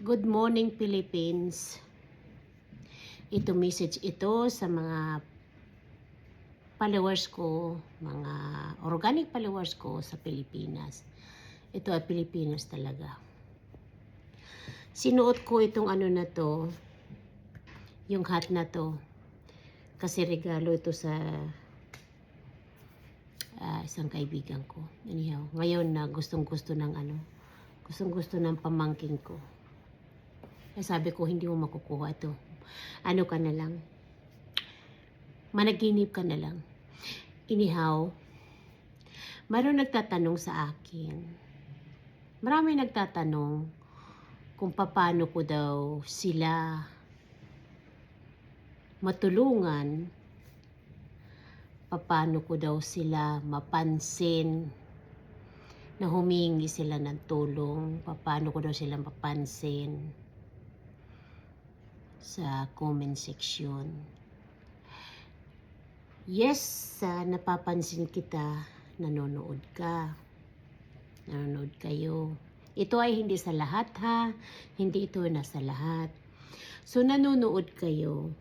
Good morning, Philippines. Ito message ito sa mga followers ko, mga organic followers ko sa Pilipinas. Ito ay Pilipinas talaga. Sinuot ko itong ano na to, yung hat na to, kasi regalo ito sa isang kaibigan ko. Anyhow, ngayon na gustong-gusto ng pamangking ko. Kaya sabi ko, hindi mo makukuha ito. Ano ka na lang, managinip ka na lang. Anyhow, mayroon nagtatanong sa akin. Marami nagtatanong kung paano ko daw sila matulungan, paano ko daw sila mapansin na humingi sila ng tulong, paano ko daw sila mapansin sa comment section. Yes, napapansin kita, nanonood kayo. Ito ay hindi sa lahat ha, hindi ito nasa lahat. So nanonood kayo.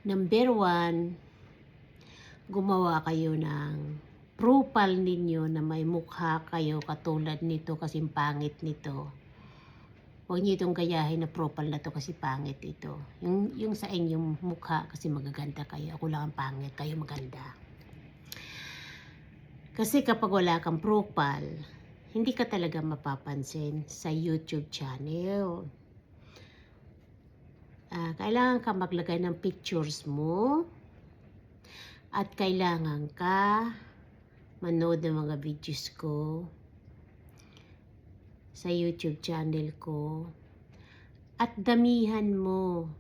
Number 1, gumawa kayo ng profile ninyo na may mukha kayo katulad nito kasi pangit nito. Huwag niyo itong gayahin na profile na to kasi pangit ito. Yung sa inyong mukha kasi magaganda kayo. Ako lang ang pangit, kayo maganda. Kasi kapag wala kang profile, hindi ka talaga mapapansin sa YouTube channel. Kailangan ka maglagay ng pictures mo at kailangan ka manood ng mga videos ko sa YouTube channel ko at damihan mo.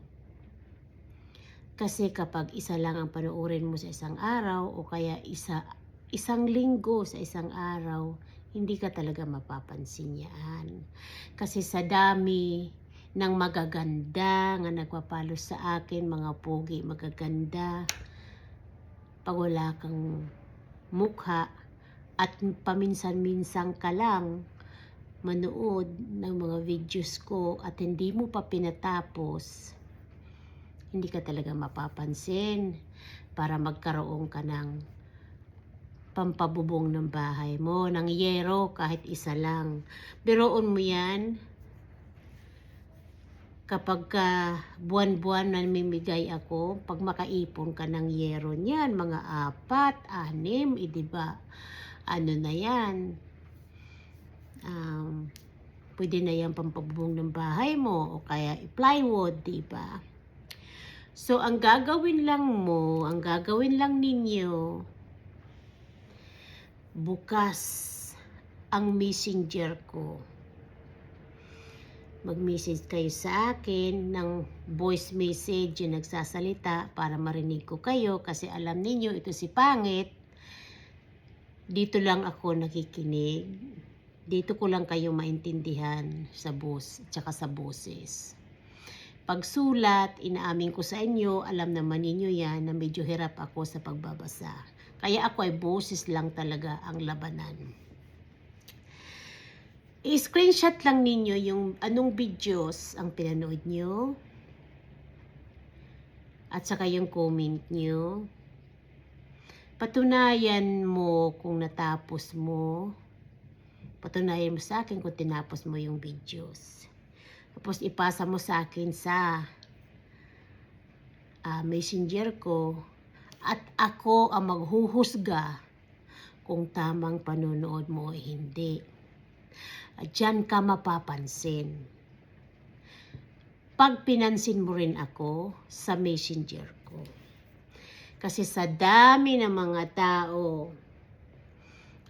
Kasi kapag isa lang ang panoorin mo sa isang araw o kaya isang linggo sa isang araw, hindi ka talaga mapapansin yan. Kasi sa dami ng magaganda nga nagpapalo sa akin, mga pogi, magaganda, pag wala kang mukha at paminsan-minsan ka lang manood ng mga videos ko at hindi mo pa pinatapos, hindi ka talaga mapapansin para magkaroon ka ng pampabubong ng bahay mo, ng yero kahit isa lang. Biruon mo yan, kapag buwan-buwan namimigay ako, pag makaipon ka ng yero niyan, mga 4, 6, diba? Ano na yan? Pwede na yan pampabubong ng bahay mo o kaya plywood, diba? So, ang gagawin lang ninyo, bukas ang messenger ko. Mag-message kayo sa akin ng voice message yung nagsasalita para marinig ko kayo kasi alam ninyo, ito si pangit. Dito lang ako nakikinig. Dito ko lang kayo maintindihan sa tsaka sa boses. Pag sulat, inaamin ko sa inyo, alam naman ninyo yan na medyo hirap ako sa pagbabasa. Kaya ako ay boses lang talaga ang labanan. I-screenshot lang ninyo yung anong videos ang pinanood nyo at saka yung comment nyo. Patunayan mo kung natapos mo. Patunayan mo sa akin kung tinapos mo yung videos. Tapos ipasa mo sa akin sa messenger ko at ako ang maghuhusga kung tamang panonood mo o hindi. At dyan ka mapapansin. Pag pinansin mo rin ako sa messenger ko. Kasi sa dami ng mga tao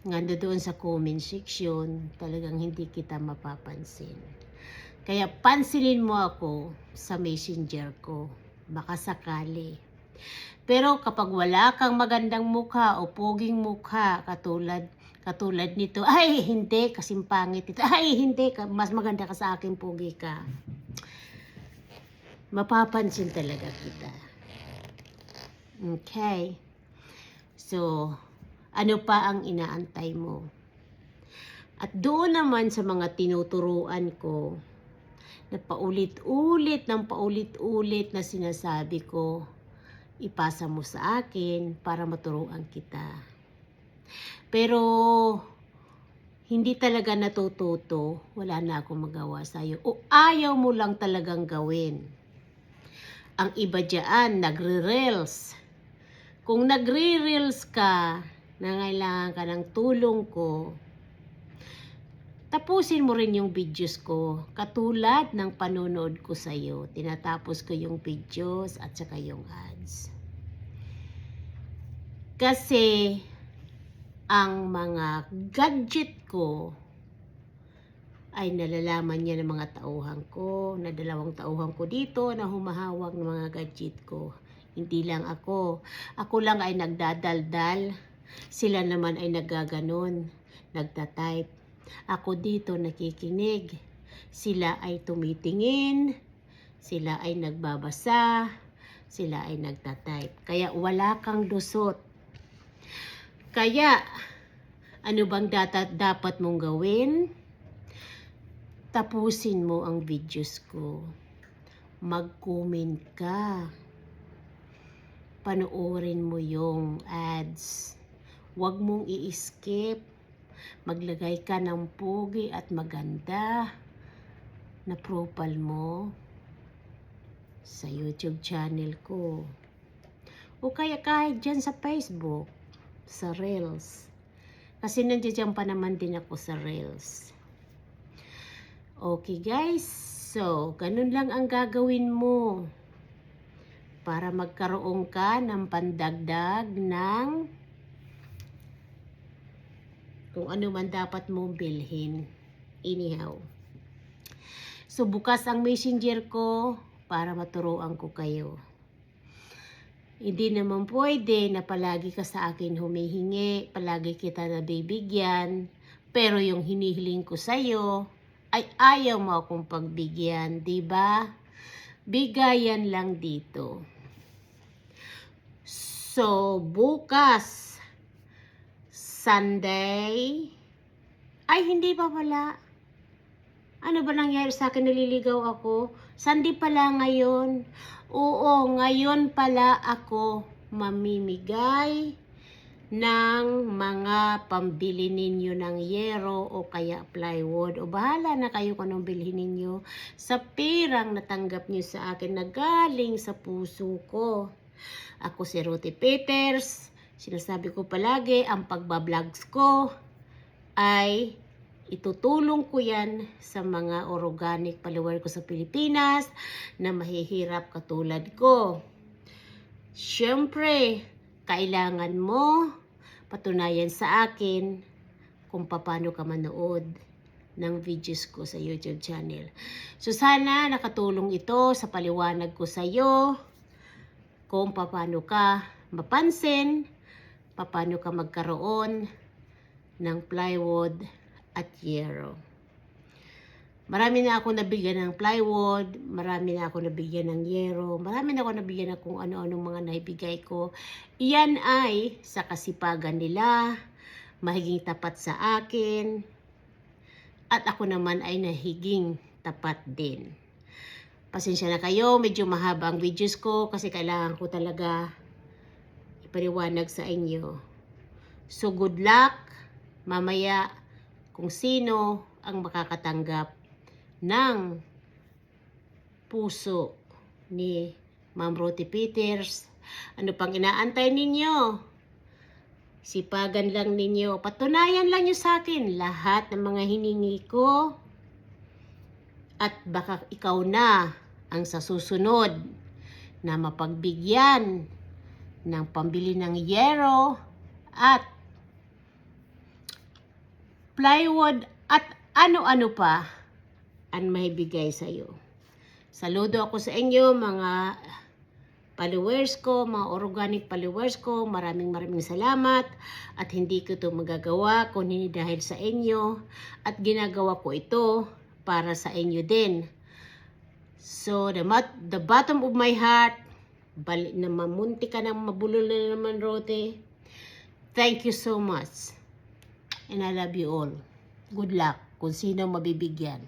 nga doon sa comment section, talagang hindi kita mapapansin. Kaya pansinin mo ako sa messenger ko, baka sakali. Pero kapag wala kang magandang mukha o poging mukha, katulad nito, ay hindi, kasing pangit ito, ay hindi, mas maganda ka sa akin, pogi ka. Mapapansin talaga kita. Okay. So, ano pa ang inaantay mo? At doon naman sa mga tinuturuan ko, na paulit-ulit na sinasabi ko, ipasa mo sa akin para maturuan kita. Pero hindi talaga natututo, wala na akong magawa sa'yo. O ayaw mo lang talagang gawin. Ang iba dyan, nagre-reels. Kung nagre-reels ka, nangailangan ka ng tulong ko, tapusin mo rin yung videos ko. Katulad ng panonood ko sa'yo. Tinatapos ko yung videos at saka yung ads. Kasi ang mga gadget ko ay nalalaman niya ng mga tauhan ko, na 2 tauhan ko dito na humahawak ng mga gadget ko. Hindi lang ako. Ako lang ay nagdadaldal. Sila naman ay naggaganon, nagtatype. Ako dito nakikinig. Sila ay tumitingin. Sila ay nagbabasa. Sila ay nagtatype. Kaya wala kang lusot. Kaya, ano bang dapat mong gawin? Tapusin mo ang videos ko. Mag-comment ka. Panoorin mo yung ads. Huwag mong i-skip. Maglagay ka ng pogi at maganda na profile mo sa YouTube channel ko. O kaya kahit dyan sa Facebook, sa Reels. Kasi nandiyan pa naman din ako sa Reels. Okay guys, so ganun lang ang gagawin mo para magkaroon ka ng pandagdag ng kung ano man dapat mong bilhin. Anyhow. So bukas ang messenger ko para maturuan ko kayo. Hindi naman pwede na palagi ka sa akin humihingi, palagi kita nabibigyan, pero yung hinihiling ko sa'yo ay ayaw mo akong pagbigyan, di ba? Bigayan lang dito. So, bukas, Sunday, ay hindi pa pala. Ano ba nangyari sa akin? Naliligaw ako. Sunday pala ngayon. Oo, ngayon pala ako mamimigay ng mga pambili ninyo ng yero o kaya plywood. O bahala na kayo kung anong bilhin ninyo sa pirang natanggap nyo sa akin na galing sa puso ko. Ako si Ruthie Peters. Sinasabi ko palagi, ang pagbablogs ko ay itutulong ko yan sa mga organic follower ko sa Pilipinas na mahihirap katulad ko. Siyempre, kailangan mo patunayan sa akin kung paano ka manood ng videos ko sa YouTube channel. So sana nakatulong ito sa paliwanag ko sa iyo kung paano ka mapansin, paano ka magkaroon ng plywood at yero. Marami na ako nabigyan ng plywood, marami na ako nabigyan ng yero, marami na ako nabigyan ng kung ano-anong mga naibigay ko. Iyan ay sa kasipagan nila, mahiging tapat sa akin, at ako naman ay nahiging tapat din. Pasensya na kayo, medyo mahaba ang videos ko kasi kailangan ko talaga ipaliwanag sa inyo. So good luck, mamaya kung sino ang makakatanggap ng puso ni Ma'am Ruthie Peters. Ano pang inaantay ninyo? Sipagan lang ninyo. Patunayan lang nyo sa akin lahat ng mga hiningi ko. At baka ikaw na ang sa susunod na mapagbigyan ng pambili ng yero at plywood at ano-ano pa ang maibigay sa iyo. Saludo ako sa inyo mga followers ko, mga organic followers ko. Maraming salamat at hindi ko ito magagawa kung hindi dahil sa inyo at ginagawa ko ito para sa inyo din. So the bottom of my heart, balik na mamunti ka ng mabulol na naman, Rote. Thank you so much and I love you all. Good luck kung sino mabibigyan.